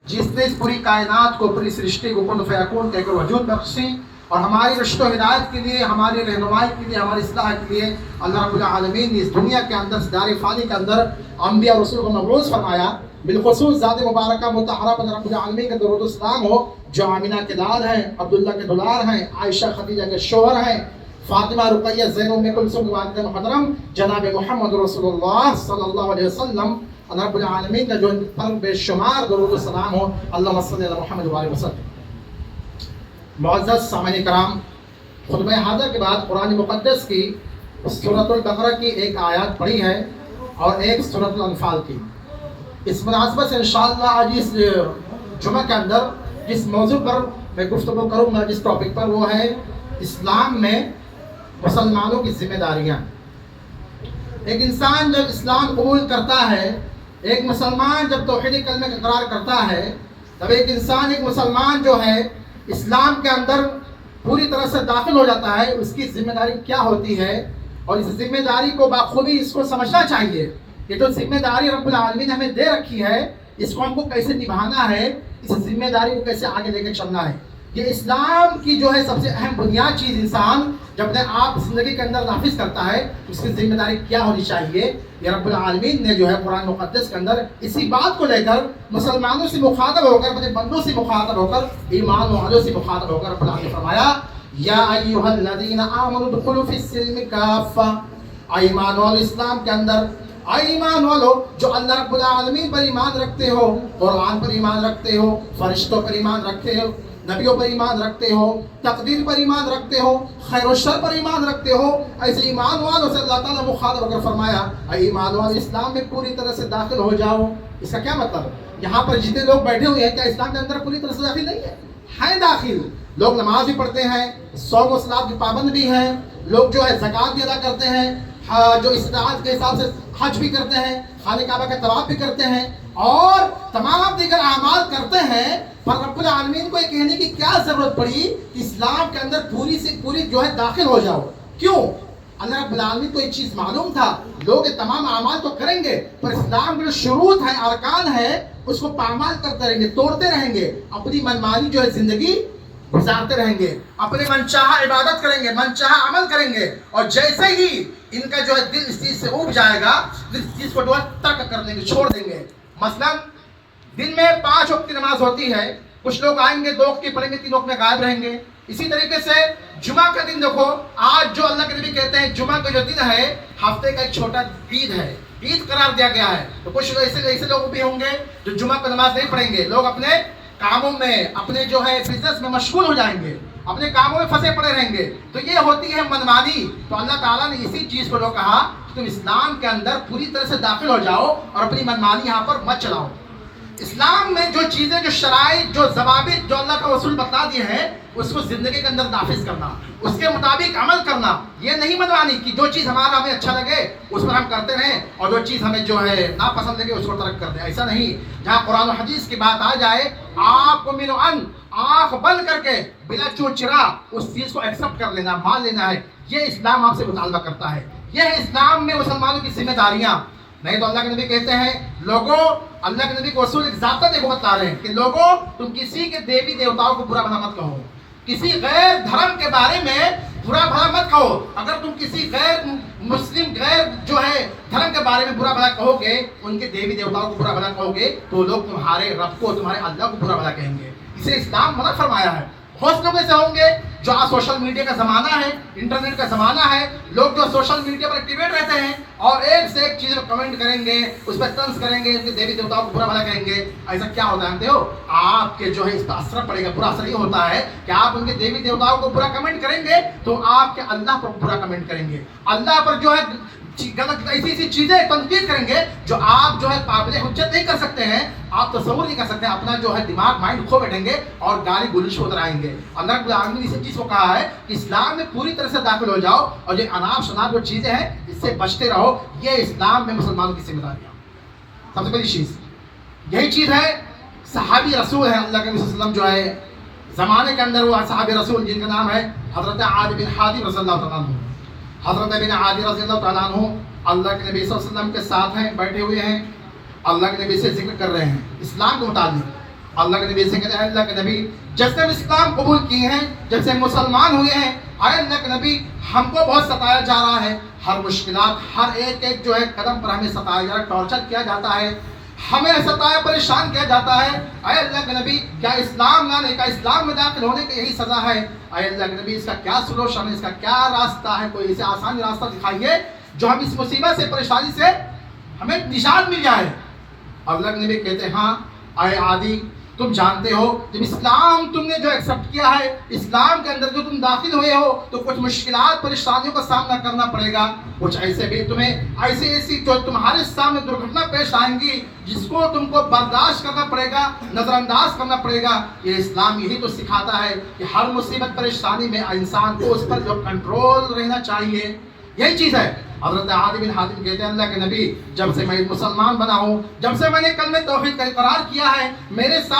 جس نے اس پوری کائنات کو، پوری سرشتے کو کن فیکون کہہ کر وجود بخشی اور ہماری رشد و ہدایت کے لیے، ہماری رہنمائی کے لیے، ہماری اصلاح کے لیے اللہ رب العالمین نے اس دنیا کے اندر، اس دار فانی کے اندر انبیاء اور رسول کو مبعوث فرمایا. بالخصوص ذات مبارکہ مطہرہ پر رب العالمین کا درود و السلام ہو، جو آمنہ کے لال ہیں، عبداللہ کے دلار ہیں، عائشہ خدیجہ کے شوہر ہیں، فاطمہ رقیہ زینب ام کلثوم کی والدہ محترم جناب محمد رسول اللہ صلی اللہ علیہ وسلم. اللہ رب العالمین کا جو پر بے شمار درود و سلام ہو. اللہم صلی علی محمد وآلہ وسلم. معزز سامعین کرام، خطبہ حاضر کے بعد قرآن مقدس کی سورۃ البقرہ کی ایک آیات پڑھی ہے اور ایک سورۃ الانفال کی. اس مناسبت سے انشاءاللہ آج اس جمعہ کے اندر جس موضوع پر میں گفتگو کروں گا، جس ٹاپک پر، وہ ہے اسلام میں مسلمانوں کی ذمہ داریاں. ایک انسان جب اسلام قبول کرتا ہے، ایک مسلمان جب توحید کلمہ کا اقرار کرتا ہے، تب ایک انسان، ایک مسلمان جو ہے اسلام کے اندر پوری طرح سے داخل ہو جاتا ہے. اس کی ذمہ داری کیا ہوتی ہے اور اس ذمہ داری کو بخوبی اس کو سمجھنا چاہیے. یہ جو ذمہ داری رب العالمین نے ہمیں دے رکھی ہے، اس کو ہم کو کیسے نبھانا ہے، اس ذمہ داری کو کیسے آگے لے کے چلنا ہے. یہ اسلام کی جو ہے سب سے اہم بنیاد چیز انسان جب اپنے آپ زندگی کے اندر نافذ کرتا ہے، اس کی ذمہ داری کیا ہونی چاہیے. یہ رب العالمین نے جو ہے قرآن مقدس کے اندر اسی بات کو لے کر مسلمانوں سے مخاطب ہو کر، اپنے بندوں سے مخاطب ہو کر، ایمان والوں سے مخاطب ہو کر رب العالمین نے فرمایا یا ایھا الذین آمنوا ادخلوا فی السلم کافہ. ایمان والو، اسلام کے اندر ایمان والو جو اللہ رب العالمین پر ایمان رکھتے ہو، قرآن پر ایمان رکھتے ہو، فرشتوں پر ایمان رکھتے ہو، نبیوں پر ایمان رکھتے ہو، تقدیر پر ایمان رکھتے ہو، خیر و شر پر ایمان رکھتے ہو، ایسے ایمان والوں سے اللہ تعالیٰ مخاطب ہو کر فرمایا اے ایمان والو، اسلام میں پوری طرح سے داخل ہو جاؤ. اس کا کیا مطلب ہے؟ یہاں پر جتنے لوگ بیٹھے ہوئے ہیں، کیا اسلام کے اندر پوری طرح سے داخل نہیں ہے؟ ہیں داخل. لوگ نماز بھی پڑھتے ہیں، صوم و صلاۃ کے پابند بھی ہیں، لوگ جو ہے زکوٰۃ بھی ادا کرتے ہیں، جو استطاعت کے حساب سے حج بھی کرتے ہیں، خانہ کعبہ کا طواف بھی کرتے ہیں اور تمام دیگر اعمال کرتے ہیں. پر رب العالمین کو یہ کہنے کی کیا ضرورت پڑی کہ اسلام کے اندر پوری سے پوری جو ہے داخل ہو جاؤ؟ کیوں؟ اللہ رب العالمین کو ایک چیز معلوم تھا، لوگ یہ تمام اعمال تو کریں گے، پر اسلام کے جو شروط ہیں، ارکان ہیں، اس کو پامال کرتے رہیں گے، توڑتے رہیں گے، اپنی منمانی جو ہے زندگی گزارتے رہیں گے، اپنے من چاہا عبادت کریں گے، من چاہا عمل کریں گے. اور جیسے ہی ان کا جو ہے دل اس چیز سے اوب جائے گا، اس چیز کو جو ہے ترک کر دیں گے، چھوڑ دیں گے. مثلا دن میں 5 وقت کی نماز ہوتی ہے، کچھ لوگ آئیں گے 2 وقت کی پڑھیں گے، 3 وقت میں غائب رہیں گے. اسی طریقے سے جمعہ کا دن دیکھو، آج جو اللہ کے نبی کہتے ہیں جمعہ کا جو دن ہے ہفتے کا ایک چھوٹا عید ہے، عید قرار دیا گیا ہے. تو کچھ ایسے لوگ بھی ہوں گے جو جمعہ کو نماز نہیں پڑھیں گے. لوگ اپنے کاموں میں، اپنے جو ہے بزنس میں مشغول ہو جائیں گے، اپنے کاموں میں پھنسے پڑے رہیں گے. تو یہ ہوتی ہے منمانی. تو اللہ تعالیٰ نے اسی چیز کو کہا کہ تم اسلام کے اندر پوری طرح سے داخل ہو جاؤ اور اپنی منمانی یہاں پر مت چلاؤ. اسلام میں جو چیزیں، جو شرائط، جو ضوابط جو اللہ کا رسول بتا دیے ہیں، اس کو زندگی کے اندر نافذ کرنا، اس کے مطابق عمل کرنا. یہ نہیں منوانی کہ جو چیز ہمیں اچھا لگے اس پر ہم کرتے رہیں اور جو چیز ہمیں جو ہے ناپسند لگے اس کو ترک کر دیں. ایسا نہیں. جہاں قرآن و حدیث کی بات آ جائے، آپ کو من ان آنکھ بند کر کے بلا چوچرا اس چیز کو ایکسپٹ کر لینا، مان لینا ہے. یہ اسلام آپ سے مطالبہ کرتا ہے. یہ ہے اسلام میں مسلمانوں کی ذمہ داریاں. نہیں تو اللہ کے نبی کہتے ہیں لوگوں، اللہ کے نبی کو رسول ایک ضابطہ دے کو بتا رہے ہیں کہ لوگوں، تم کسی کے دیوی دیوتاؤں کو برا بھلا مت کہو، کسی غیر دھرم کے بارے میں برا بھلا مت کہو. اگر تم کسی غیر مسلم، غیر جو ہے دھرم کے بارے میں برا بھلا کہو گے، ان کے دیوی دیوتاؤں کو برا بھلا کہو گے، تو لوگ تمہارے رب کو، تمہارے اللہ کو برا بھلا کہیں گے. اسے اسلام منع فرمایا ہے. بہت لوگ ایسے ہوں گے جو آج سوشل میڈیا کا زمانہ ہے، انٹرنیٹ کا زمانہ ہے، لوگ جو سوشل میڈیا پر ایکٹیویٹ رہتے ہیں اور ایک سے ایک چیز پر کمنٹ کریں گے، اس پر طنز کریں گے، ان کے دیوی دیوتاؤں کو برا بھلا کہیں گے. ایسا کیا ہوتا ہے؟ دیکھو، آپ کے جو ہے اس کا اثر پڑے گا. برا اثر یہ ہوتا ہے کہ آپ ان کے دیوی دیوتاؤں کو برا کمنٹ کریں گے تو آپ کے اللہ پر برا کمنٹ کریں گے، اللہ پر جو ہے غلط ایسی چیزیں تنقید کریں گے جو آپ جو ہے قابل حجت نہیں کر سکتے ہیں، آپ تصور نہیں کر سکتے ہیں. اپنا جو ہے دماغ، مائنڈ کھو بیٹھیں گے اور گالی گلوچ ہوتے رہیں گے. اللہ رب العالمین نے اسی چیز کو کہا ہے کہ اسلام میں پوری طرح سے داخل ہو جاؤ اور یہ اناپ شناپ جو چیزیں ہیں اس سے بچتے رہو. یہ اسلام میں مسلمانوں کی ذمہ داریاں. سب سے پہلی چیز یہی چیز ہے. صحابی رسول ہے اللہ کے نبی صلی اللہ علیہ وسلم جو ہے زمانے کے اندر، وہ صحابی رسول جن کا نام ہے حضرت عادی بن حاتم رضی اللہ تعالیٰ عنہ. حضرت بن عادی رضی اللہ تعالیٰ عنہ اللہ کے نبی صلی اللہ علیہ وسلم کے ساتھ ہیں، بیٹھے ہوئے ہیں، اللہ کے نبی سے ذکر کر رہے ہیں اسلام کے متعلق. اللہ کے نبی سے کہتے ہیں اللہ کے نبی جب سے ہم اسلام قبول کیے ہیں، جب سے ہم مسلمان ہوئے ہیں، اے اللہ کے نبی ہم کو بہت ستایا جا رہا ہے، ہر مشکلات، ہر ایک جو ہے قدم پر ہمیں ستایا جا رہا ہے، ٹارچر کیا جاتا ہے، ہمیں ستایا پریشان کیا جاتا ہے۔ اے اللہ کے نبی کیا اسلام لانے کا، اسلام میں داخل ہونے کا یہی سزا ہے؟ اے اللہ کے نبی اس کا کیا سلوشن ہے، اس کا کیا راستہ ہے؟ کوئی اسے آسان راستہ دکھائیے جو ہم اس مصیبت سے، پریشانی سے ہمیں نجات مل جائے۔ اللہ کے نبی کہتے ہیں ہاں اے عادی، تم جانتے ہو جب اسلام تم نے جو ایکسپٹ کیا ہے، اسلام کے اندر جو تم داخل ہوئے ہو تو کچھ مشکلات، پریشانیوں کا سامنا کرنا پڑے گا، کچھ ایسے بھی تمہیں ایسی جو تمہارے سامنے درگھٹنا پیش آئیں گی جس کو تم کو برداشت کرنا پڑے گا، نظر انداز کرنا پڑے گا۔ یہ اسلام یہی تو سکھاتا ہے کہ ہر مصیبت پریشانی میں انسان کو اس پر جو کنٹرول رہنا چاہیے، یہی چیز ہے۔ حضرت عادی بن حاتم کہتے ہیں اللہ کے نبی جب سے میں مسلمان بنا ہوں، جب سے میں نے کلمہ توحید کا اقرار کیا ہے، میرے ساتھ